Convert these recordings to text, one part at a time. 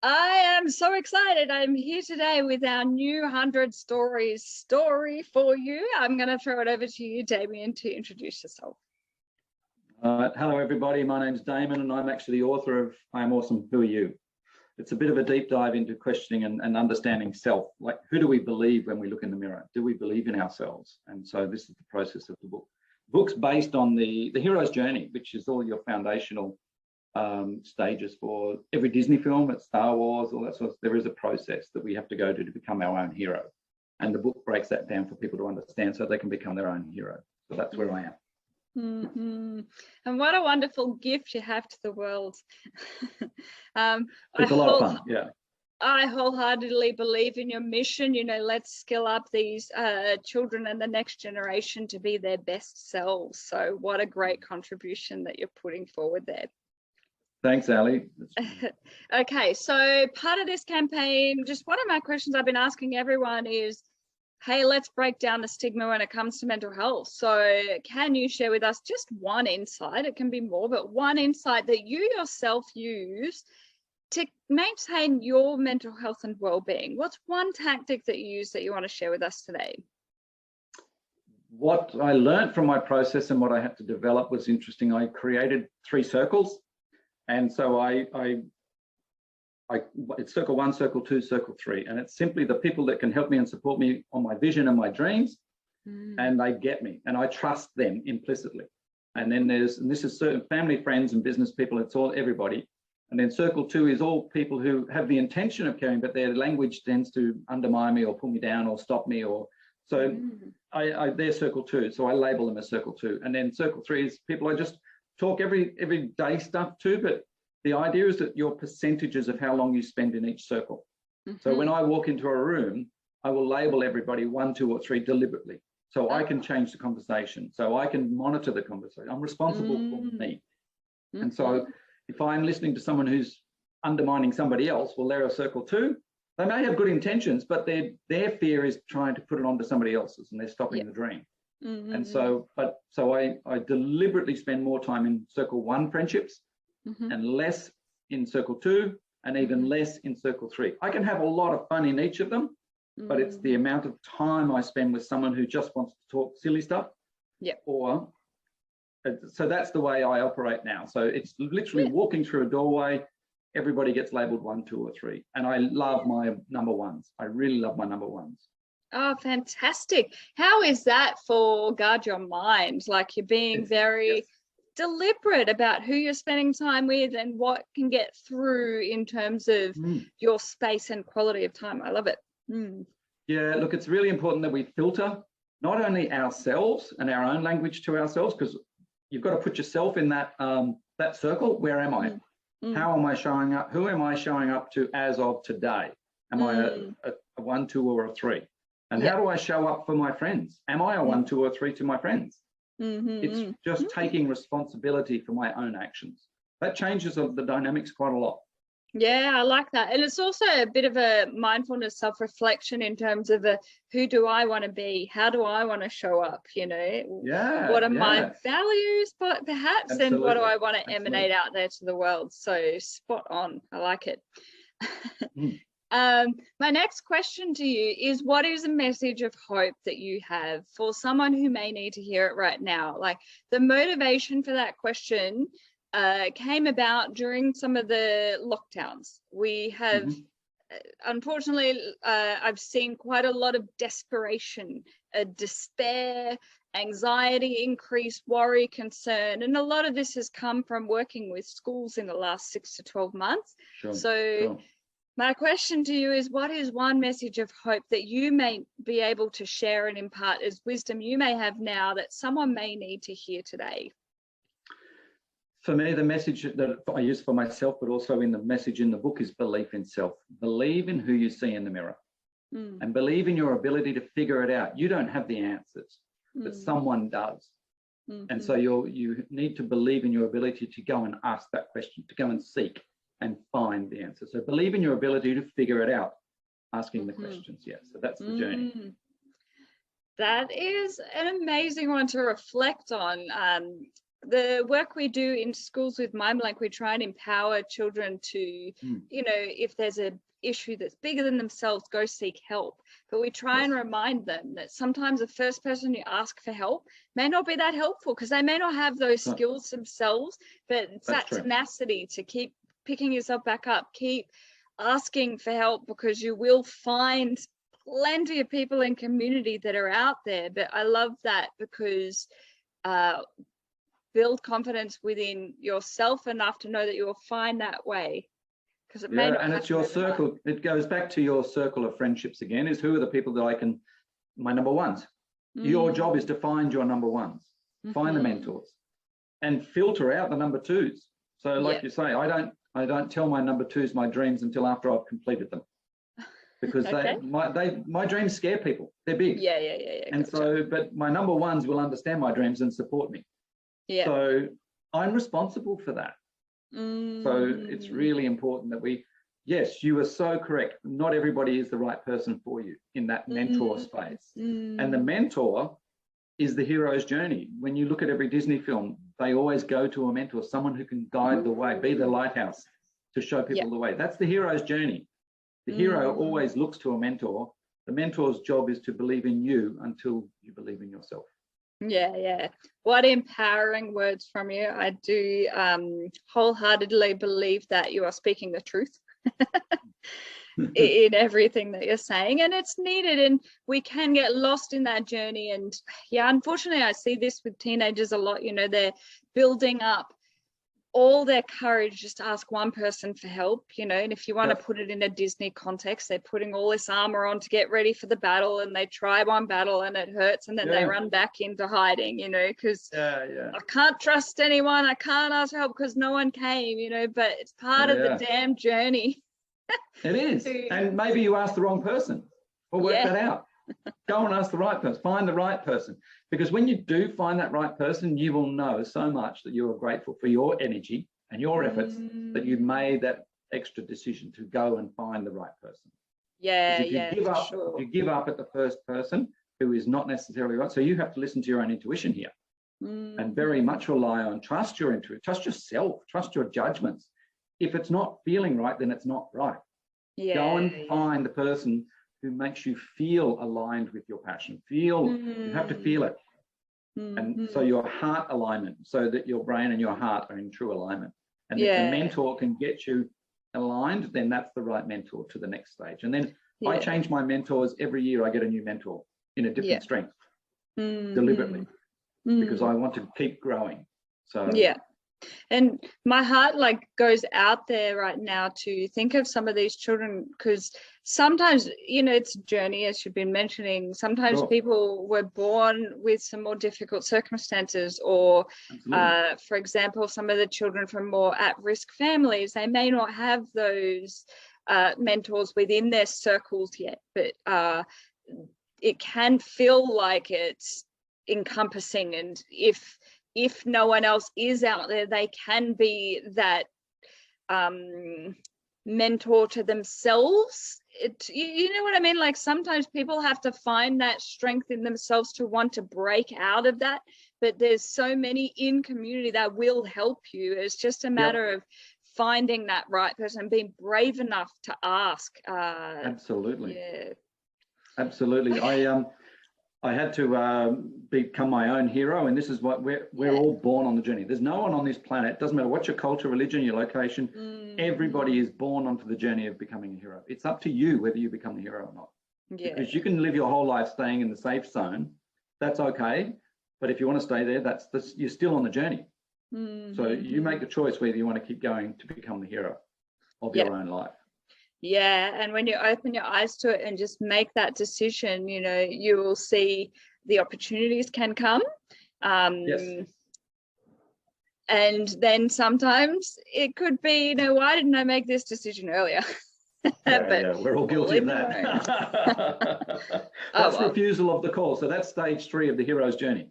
I am so excited. I'm here today with our new 100 stories story for you. I'm going to throw it over to you, Damien, to introduce yourself. Hello, everybody. My name's Damon, and I'm actually the author of I Am Awesome, Who Are You? It's a bit of a deep dive into questioning and understanding self. Like, who do we believe when we look in the mirror? Do we believe in ourselves? And so this is the process of the book. The book's based on the hero's journey, which is all your foundational stages for every Disney film, at Star Wars, all that sort of. There is a process that we have to go to become our own hero, and the book breaks that down for people to understand so they can become their own hero. So that's where I am. And what a wonderful gift you have to the world. It's a lot of fun. Yeah, I wholeheartedly believe in your mission. You know, let's skill up these children and the next generation to be their best selves. So what a great contribution that you're putting forward there. Thanks, Ali. Okay, so part of this campaign, just one of my questions I've been asking everyone is, hey, let's break down the stigma when it comes to mental health. So can you share with us just one insight? It can be more, but one insight that you yourself use to maintain your mental health and well-being. What's one tactic that you use that you want to share with us today? What I learned from my process and what I had to develop was interesting. I created 3 circles. And so it's circle 1, circle 2, circle 3. And it's simply the people that can help me and support me on my vision and my dreams. And they get me, and I trust them implicitly. And then and this is certain family, friends, and business people. It's all everybody. And then circle 2 is all people who have the intention of caring, but their language tends to undermine me or pull me down or stop me. Or so they're circle 2. So I label them as circle 2. And then circle 3 is people I just talk every day stuff to, but the idea is that your percentages of how long you spend in each circle. So when I walk into a room, I will label everybody 1, 2, or 3 deliberately. So I can change the conversation. So I can monitor the conversation. I'm responsible for me. And so if I'm listening to someone who's undermining somebody else, well, they're a circle 2. They may have good intentions, but their fear is trying to put it onto somebody else's, and they're stopping the dream. And so, I deliberately spend more time in circle 1 friendships and less in circle 2 and even less in circle 3. I can have a lot of fun in each of them, but it's the amount of time I spend with someone who just wants to talk silly stuff. So that's the way I operate now. So it's literally walking through a doorway, everybody gets labeled 1, 2, or 3. And I love my number 1s. I really love my number 1s. Oh, fantastic. How is that for guard your mind? Like, you're being very deliberate about who you're spending time with and what can get through in terms of your space and quality of time. I love it. Yeah, look, it's really important that we filter not only ourselves and our own language to ourselves, because you've got to put yourself in that that circle. Where am I? How am I showing up? Who am I showing up to as of today? Am I a 1, 2, or a 3? And how do I show up for my friends? Am I a 1, 2, or 3 to my friends? It's just taking responsibility for my own actions. That changes the dynamics quite a lot. Yeah, I like that. And it's also a bit of a mindfulness self-reflection in terms of who do I want to be? How do I want to show up? You know, what are my values, but perhaps, and what do I want to emanate out there to the world? So spot on. I like it. My next question to you is, what is a message of hope that you have for someone who may need to hear it right now? Like, the motivation for that question came about during some of the lockdowns. We have, unfortunately, I've seen quite a lot of desperation, despair, anxiety, increased worry, concern, and a lot of this has come from working with schools in the last 6 to 12 months. My question to you is, what is one message of hope that you may be able to share and impart as wisdom you may have now that someone may need to hear today? For me, the message that I use for myself, but also in the message in the book, is belief in self. Believe in who you see in the mirror and believe in your ability to figure it out. You don't have the answers, but someone does. And so you need to believe in your ability to go and ask that question, to go and seek and find the answer. So believe in your ability to figure it out, asking the questions. So that's the journey. That is an amazing one to reflect on. the work we do in schools with MindBlank, we try and empower children to, you know, if there's a issue that's bigger than themselves, go seek help. But we try and remind them that sometimes the first person you ask for help may not be that helpful, because they may not have those skills themselves, but it's that tenacity to keep picking yourself back up, keep asking for help, because you will find plenty of people in community that are out there. But I love that, because build confidence within yourself enough to know that you will find that way. Because it may not, and it's your circle. It goes back to your circle of friendships again, is who are the people that I can, my number ones. Your job is to find your number ones, find the mentors, and filter out the number twos. So like you say, I don't tell my number twos my dreams until after I've completed them, because my dreams scare people. They're big. Yeah. And so, but my number ones will understand my dreams and support me. Yeah. So I'm responsible for that. So it's really important that yes, you are so correct. Not everybody is the right person for you in that mentor space. And the mentor is the hero's journey. When you look at every Disney film, they always go to a mentor, someone who can guide the way, be the lighthouse to show people the way. That's the hero's journey. The hero always looks to a mentor. The mentor's job is to believe in you until you believe in yourself. Yeah. What empowering words from you. I do wholeheartedly believe that you are speaking the truth in everything that you're saying, and it's needed, and we can get lost in that journey. And unfortunately I see this with teenagers a lot. You know, they're building up all their courage just to ask one person for help, you know, and if you want to put it in a Disney context, they're putting all this armor on to get ready for the battle, and they try one battle and it hurts, and then they run back into hiding, you know, because I can't trust anyone, I can't ask for help because no one came, you know, but it's part of the damn journey. It is. And maybe you asked the wrong person. We'll work that out. Go and ask the right person, find the right person. Because when you do find that right person, you will know so much that you are grateful for your energy and your efforts that you made that extra decision to go and find the right person. If you give up at the first person who is not necessarily right, so you have to listen to your own intuition here and very much rely on, trust your intuition, trust yourself, trust your judgments. If it's not feeling right, then it's not right. Go and find the person who makes you feel aligned with your passion. You have to feel it. And so your heart alignment, so that your brain and your heart are in true alignment. And if the mentor can get you aligned, then that's the right mentor to the next stage. And then I change my mentors every year. I get a new mentor in a different strength, deliberately, because I want to keep growing. So and my heart goes out there right now to think of some of these children, because sometimes, you know, it's a journey, as you've been mentioning. Sometimes people were born with some more difficult circumstances, or for example, some of the children from more at-risk families, they may not have those mentors within their circles yet, but it can feel like it's encompassing, and if no one else is out there, they can be that mentor to themselves. You know what I mean? Like, sometimes people have to find that strength in themselves to want to break out of that, but there's so many in community that will help you. It's just a matter of finding that right person, being brave enough to ask. Absolutely. Absolutely. I had to become my own hero, and this is what we're all born on the journey. There's no one on this planet, doesn't matter what your culture, religion, your location, everybody is born onto the journey of becoming a hero. It's up to you whether you become the hero or not. Because you can live your whole life staying in the safe zone. That's okay. But if you want to stay there, you're still on the journey. So you make the choice whether you want to keep going to become the hero of your own life. And when you open your eyes to it and just make that decision, you know, you will see the opportunities can come. And then sometimes it could be, you know, why didn't I make this decision earlier? We're all guilty of that. That's refusal of the call. So that's stage 3 of the hero's journey.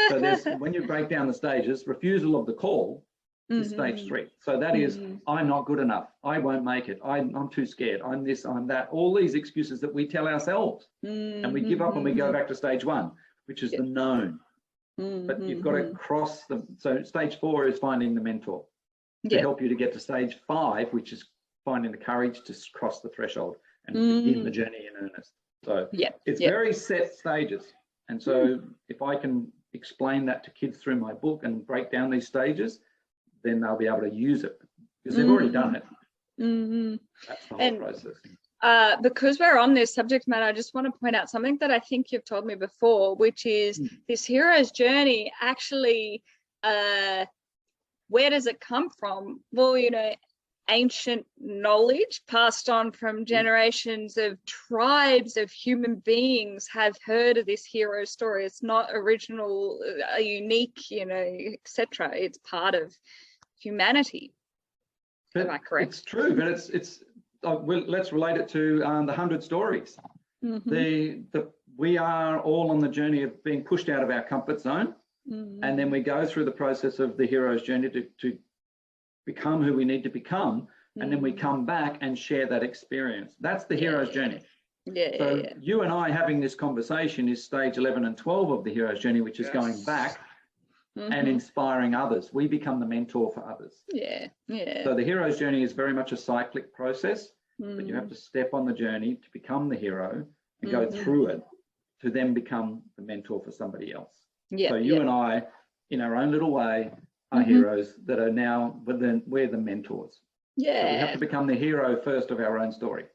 So when you break down the stages, refusal of the call is stage 3. So that is, I'm not good enough. I won't make it. I'm too scared. I'm this, I'm that. All these excuses that we tell ourselves. And we give up and we go back to stage 1, which is the known. but you've got to cross them. So stage 4 is finding the mentor to help you to get to stage 5, which is finding the courage to cross the threshold and begin the journey in earnest. So it's very set stages. And so if I can explain that to kids through my book and break down these stages, then they'll be able to use it because they've already done it. That's the whole process. Because we're on this subject matter, I just want to point out something that I think you've told me before, which is this hero's journey actually, where does it come from? Well, you know, ancient knowledge passed on from generations of tribes of human beings have heard of this hero story. It's not original, unique, you know, etc. It's part of humanity. Am I correct? It's true, but it's well, let's relate it to the 100 stories. We are all on the journey of being pushed out of our comfort zone, and then we go through the process of the hero's journey to become who we need to become, and then we come back and share that experience. That's the hero's journey. So you and I having this conversation is stage 11 and 12 of the hero's journey, which is going back and inspiring others. We become the mentor for others. So the hero's journey is very much a cyclic process, but you have to step on the journey to become the hero and go through it to then become the mentor for somebody else. So you and I, in our own little way, are heroes that are now, but then we're the mentors. So we have to become the hero first of our own story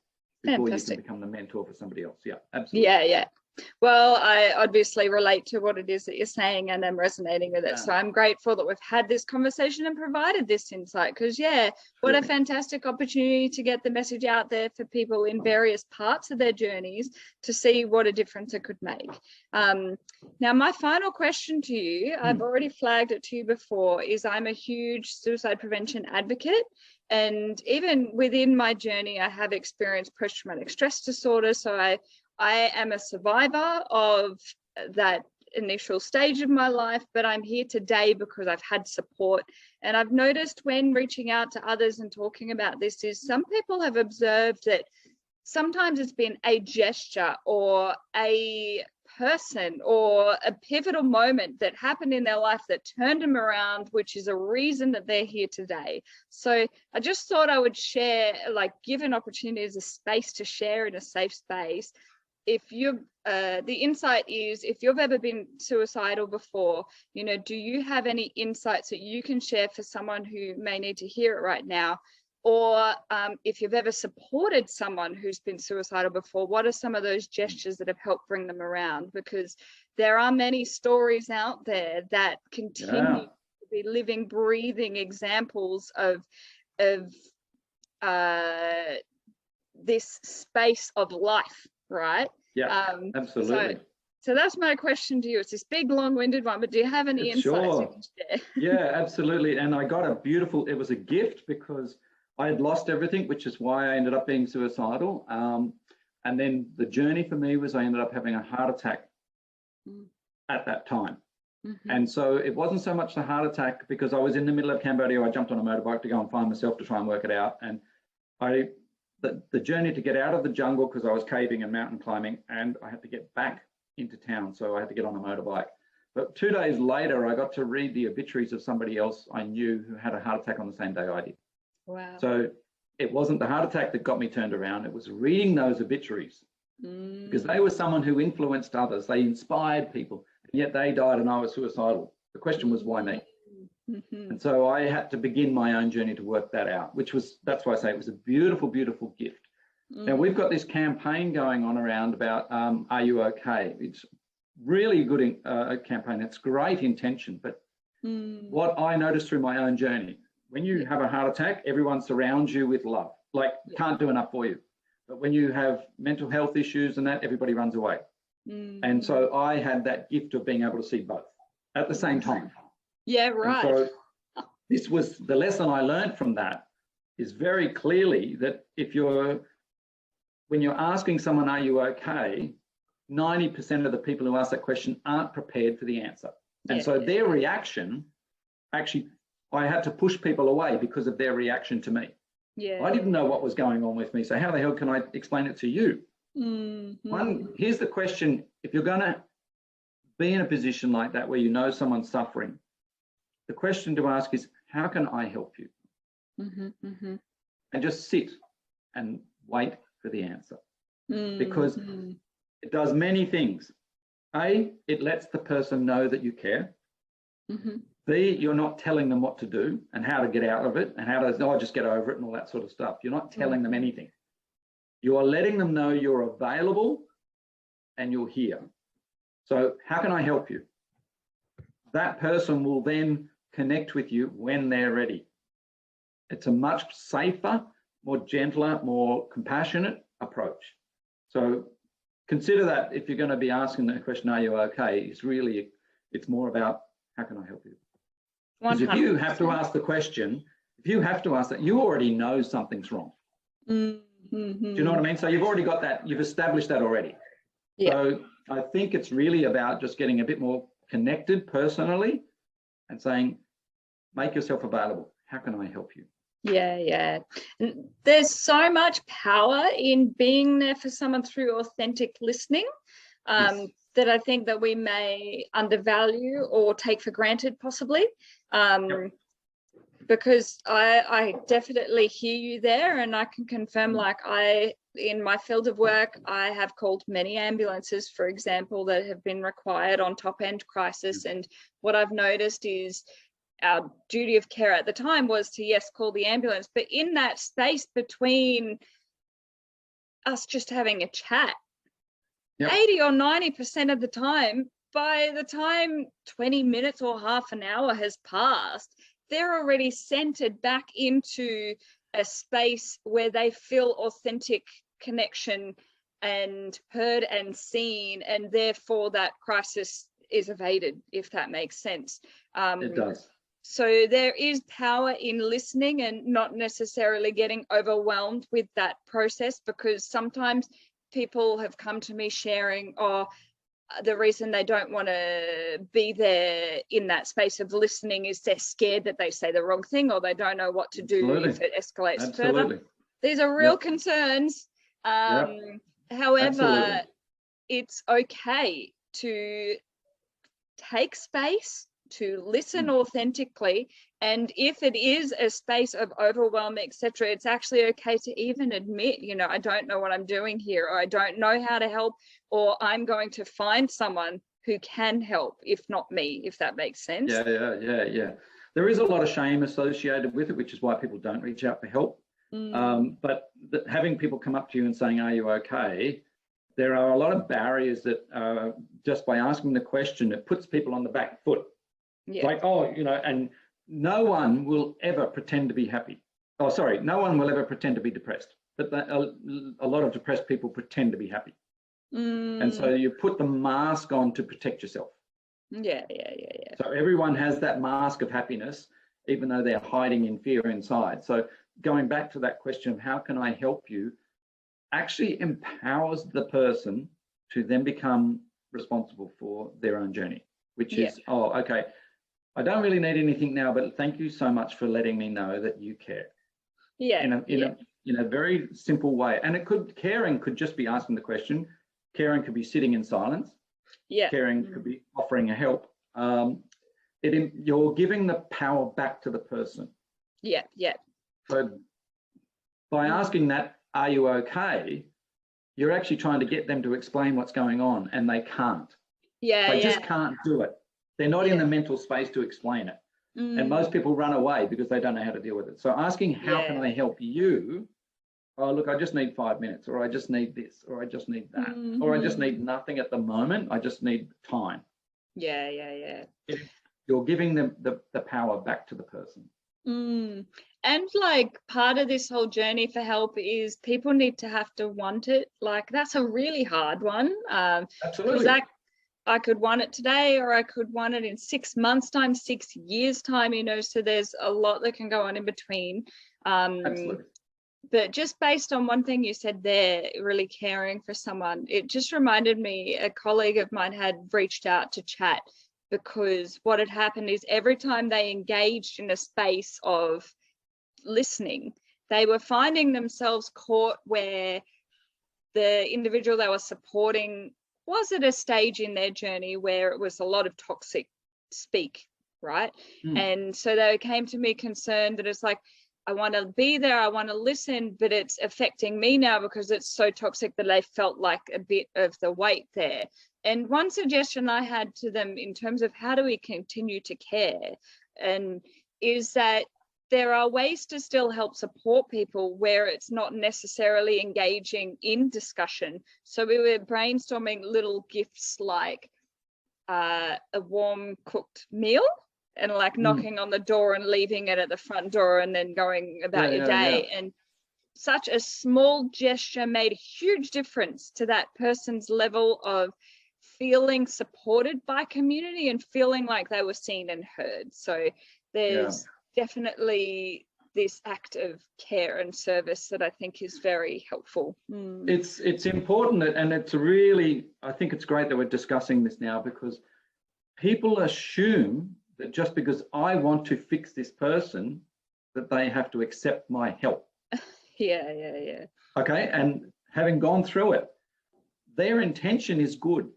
before you can become the mentor for somebody else. Absolutely. Well, I obviously relate to what it is that you're saying, and I'm resonating with it. So I'm grateful that we've had this conversation and provided this insight, because what a fantastic opportunity to get the message out there for people in various parts of their journeys to see what a difference it could make. Now, my final question to you, I've already flagged it to you before, is I'm a huge suicide prevention advocate. And even within my journey, I have experienced post-traumatic stress disorder. So I am a survivor of that initial stage of my life, but I'm here today because I've had support. And I've noticed when reaching out to others and talking about this is some people have observed that sometimes it's been a gesture or a person or a pivotal moment that happened in their life that turned them around, which is a reason that they're here today. So I just thought I would share, like, give an opportunity as a space to share in a safe space. If you, the insight is, if you've ever been suicidal before, you know, do you have any insights that you can share for someone who may need to hear it right now? Or if you've ever supported someone who's been suicidal before, what are some of those gestures that have helped bring them around? Because there are many stories out there that continue to be living, breathing examples of this space of life, right? Absolutely. So that's my question to you. It's this big, long-winded one, but do you have any insights you can share? Absolutely. And I got a beautiful, it was a gift because I had lost everything, which is why I ended up being suicidal. And then the journey for me was I ended up having a heart attack at that time. And so it wasn't so much the heart attack because I was in the middle of Cambodia. I jumped on a motorbike to go and find myself to try and work it out. And the journey to get out of the jungle, because I was caving and mountain climbing, and I had to get back into town. So I had to get on a motorbike. But 2 days later, I got to read the obituaries of somebody else I knew who had a heart attack on the same day I did. Wow. So it wasn't the heart attack that got me turned around. It was reading those obituaries because they were someone who influenced others. They inspired people, and yet they died and I was suicidal. The question was, why me? And so I had to begin my own journey to work that out, that's why I say it was a beautiful, beautiful gift. Now we've got this campaign going on around about, are you okay? It's really good campaign. It's great intention, but what I noticed through my own journey, when you have a heart attack, everyone surrounds you with love, like can't do enough for you. But when you have mental health issues and that, everybody runs away. And so I had that gift of being able to see both at the same time. Yeah, right. And so this was the lesson I learned from that, is very clearly that when you're asking someone, are you okay? 90% of the people who ask that question aren't prepared for the answer. And so their reaction, actually, I had to push people away because of their reaction to me. I didn't know what was going on with me. So how the hell can I explain it to you? Here's the question. If you're going to be in a position like that where you know someone's suffering, the question to ask is, how can I help you? And just sit and wait for the answer, because it does many things. A, it lets the person know that you care. B, you're not telling them what to do and how to get out of it and how to, oh, just get over it and all that sort of stuff. You're not telling them anything. You are letting them know you're available and you're here. So how can I help you? That person will then connect with you when they're ready. It's a much safer, more gentler, more compassionate approach. So consider that if you're going to be asking the question, are you okay? It's more about, how can I help you? Because if you have to ask the question, if you have to ask that, you already know something's wrong. Do you know what I mean? So you've already got that, you've established that already. Yeah. So I think it's really about just getting a bit more connected personally and saying, make yourself available. How can I help you? Yeah. There's so much power in being there for someone through authentic listening. Yes. That I think that we may undervalue or take for granted possibly. Yep. Because I definitely hear you there, and I can confirm, like, in my field of work, I have called many ambulances, for example, that have been required on top end crisis. And what I've noticed is our duty of care at the time was to, yes, call the ambulance, but in that space between us just having a chat, yep, 80 or 90% of the time, by the time 20 minutes or half an hour has passed, they're already centered back into a space where they feel authentic connection and heard and seen, and therefore that crisis is evaded, if that makes sense. It does. So there is power in listening and not necessarily getting overwhelmed with that process, because sometimes people have come to me sharing, the reason they don't want to be there in that space of listening is they're scared that they say the wrong thing, or they don't know what to do if it escalates further. These are real concerns. However, it's okay to take space, to listen authentically, and if it is a space of overwhelm, etc., it's actually okay to even admit, you know, I don't know what I'm doing here, or I don't know how to help, or I'm going to find someone who can help, if not me, if that makes sense. Yeah. There is a lot of shame associated with it, which is why people don't reach out for help. But having people come up to you and saying, are you okay? There are a lot of barriers that just by asking the question, it puts people on the back foot. Yeah. Like, oh, you know, and no one will ever pretend to be happy. Oh, sorry, no one will ever pretend to be depressed. But a lot of depressed people pretend to be happy. And so you put the mask on to protect yourself. Yeah. So everyone has that mask of happiness, even though they're hiding in fear inside. So going back to that question of how can I help you, actually empowers the person to then become responsible for their own journey, which is, oh, okay, I don't really need anything now, but thank you so much for letting me know that you care. Yeah. In a very simple way. And caring could just be asking the question. Caring could be sitting in silence. Yeah. Caring could be offering a help. You're giving the power back to the person. Yeah. So by asking that, are you okay? You're actually trying to get them to explain what's going on, and they can't. They just can't do it. They're not in the mental space to explain it. And most people run away because they don't know how to deal with it. So asking, how can I help you? Oh, look, I just need 5 minutes, or I just need this, or I just need that, or I just need nothing at the moment. I just need time. Yeah. You're giving them the power back to the person. And like part of this whole journey for help is people need to have to want it. Like that's a really hard one. Absolutely. I could want it today, or I could want it in 6 months' time, 6 years' time, you know, so there's a lot that can go on in between. Absolutely. But just based on one thing you said there, really caring for someone, it just reminded me, a colleague of mine had reached out to chat, because what had happened is every time they engaged in a space of listening, they were finding themselves caught where the individual they were supporting was at a stage in their journey where it was a lot of toxic speak, right? And so they came to me concerned that it's like, I want to be there, I want to listen, but it's affecting me now because it's so toxic that they felt like a bit of the weight there. And one suggestion I had to them in terms of how do we continue to care, and is that there are ways to still help support people where it's not necessarily engaging in discussion. So we were brainstorming little gifts like a warm cooked meal, and like knocking on the door and leaving it at the front door and then going about your day. And such a small gesture made a huge difference to that person's level of feeling supported by community and feeling like they were seen and heard. So there's definitely this act of care and service that I think is very helpful. It's important, and it's really, I think it's great that we're discussing this now, because people assume that just because I want to fix this person, that they have to accept my help. Yeah. Okay, and having gone through it, their intention is good,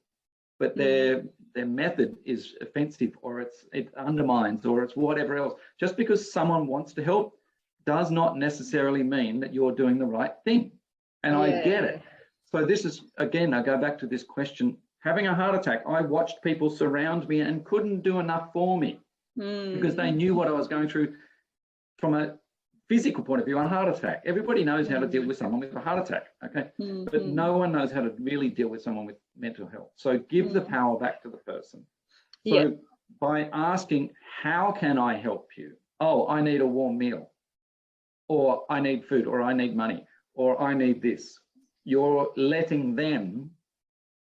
but their method is offensive, or it undermines, or it's whatever else. Just because someone wants to help does not necessarily mean that you're doing the right thing. And I get it. So this is, again, I go back to this question. Having a heart attack, I watched people surround me and couldn't do enough for me because they knew what I was going through from a physical point of view on a heart attack. Everybody knows how to deal with someone with a heart attack, okay? But no one knows how to really deal with someone with mental health. So give the power back to the person. So by asking, how can I help you? Oh, I need a warm meal, or I need food, or I need money, or I need this. You're letting them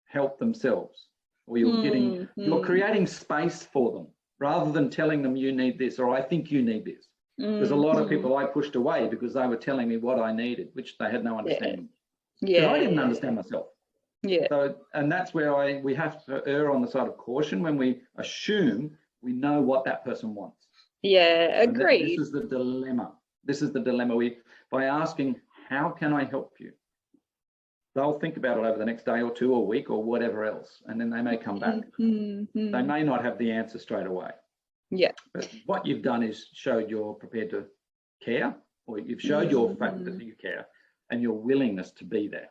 help themselves, or you're creating space for them rather than telling them you need this, or I think you need this. There's a lot of people I pushed away because they were telling me what I needed, which they had no understanding. Because I didn't understand myself. So, and that's where we have to err on the side of caution when we assume we know what that person wants. Agreed. This is the dilemma. This is the dilemma. By asking, how can I help you? They'll think about it over the next day or two or week or whatever else, and then they may come back. They may not have the answer straight away. But what you've done is showed you're prepared to care, or you've showed your fact that you care and your willingness to be there.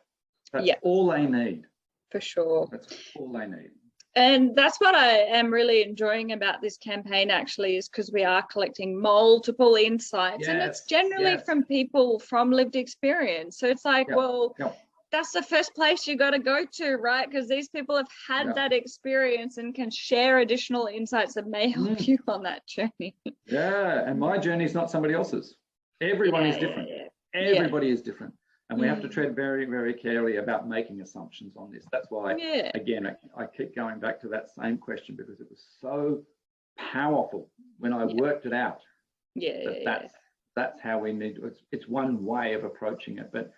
That's all they need. For sure. That's all they need. And that's what I am really enjoying about this campaign, actually, is because we are collecting multiple insights, and it's generally from people from lived experience. So it's like, that's the first place you got to go to, right? Because these people have had that experience and can share additional insights that may help you on that journey. And my journey is not somebody else's. Everyone is different. Everybody is different. And we have to tread very, very carefully about making assumptions on this. That's why, again, I keep going back to that same question, because it was so powerful when I worked it out. That's how we need to, it's one way of approaching it. But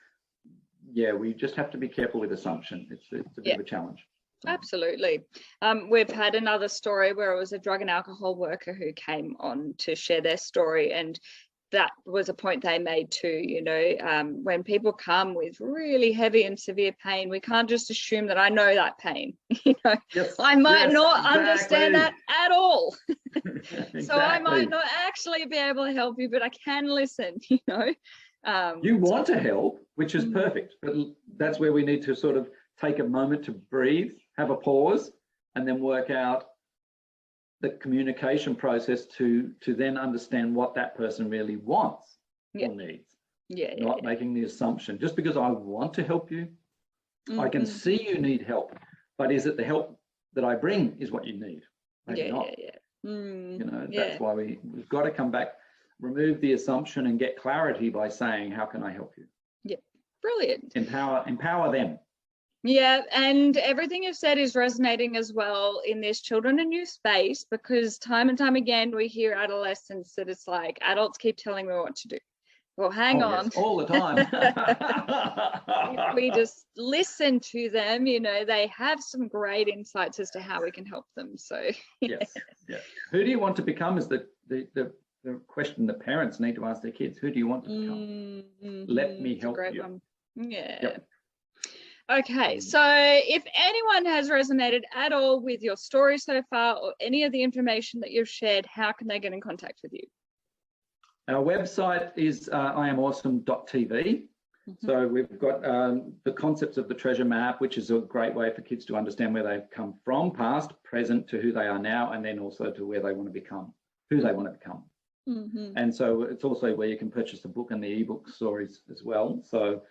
we just have to be careful with assumption. It's a bit of a challenge. Absolutely. We've had another story where it was a drug and alcohol worker who came on to share their story, and that was a point they made too. When people come with really heavy and severe pain, we can't just assume that I know that pain. I might not understand that at all. So I might not actually be able to help you, but I can listen. You want to help, which is perfect, but that's where we need to sort of take a moment to breathe, have a pause, and then work out the communication process to then understand what that person really wants or needs. Not making the assumption just because I want to help you, I can see you need help, but is it the help that I bring is what you need? Maybe not. That's why we've got to come back, remove the assumption and get clarity by saying, how can I help you? Brilliant. Empower them. And everything you've said is resonating as well in this children and youth space, because time and time again we hear adolescents that it's like, adults keep telling me what to do. Well, hang on. Yes, all the time. If we just listen to them, they have some great insights as to how we can help them. So Who do you want to become is the question the parents need to ask their kids. Who do you want to become? Let me help you. One. Okay, so if anyone has resonated at all with your story so far or any of the information that you've shared, how can they get in contact with you? Our website is iamawesome.tv. So we've got the concepts of the treasure map, which is a great way for kids to understand where they've come from, past, present, to who they are now, and then also to where they want to become, who they want to become. And so it's also where you can purchase the book and the ebook stories as well. So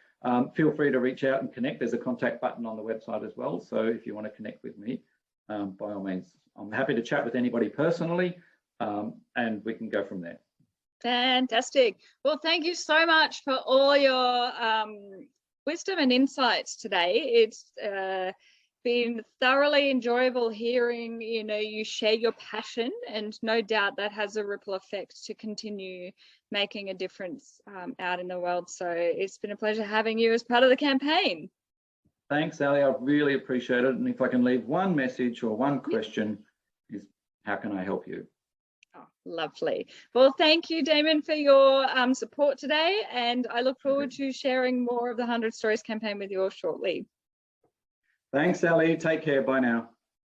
feel free to reach out and connect. There's a contact button on the website as well. So if you want to connect with me, by all means, I'm happy to chat with anybody personally, and we can go from there. Fantastic. Well, thank you so much for all your wisdom and insights today. It's been thoroughly enjoyable hearing, you know, you share your passion, and no doubt that has a ripple effect to continue making a difference out in the world. So it's been a pleasure having you as part of the campaign. Thanks, Ali. I really appreciate it. And if I can leave one message or one question, is how can I help you? Oh, lovely. Well, thank you, Damon, for your support today. And I look forward to sharing more of the 100 Stories campaign with you all shortly. Thanks, Ali. Take care. Bye now.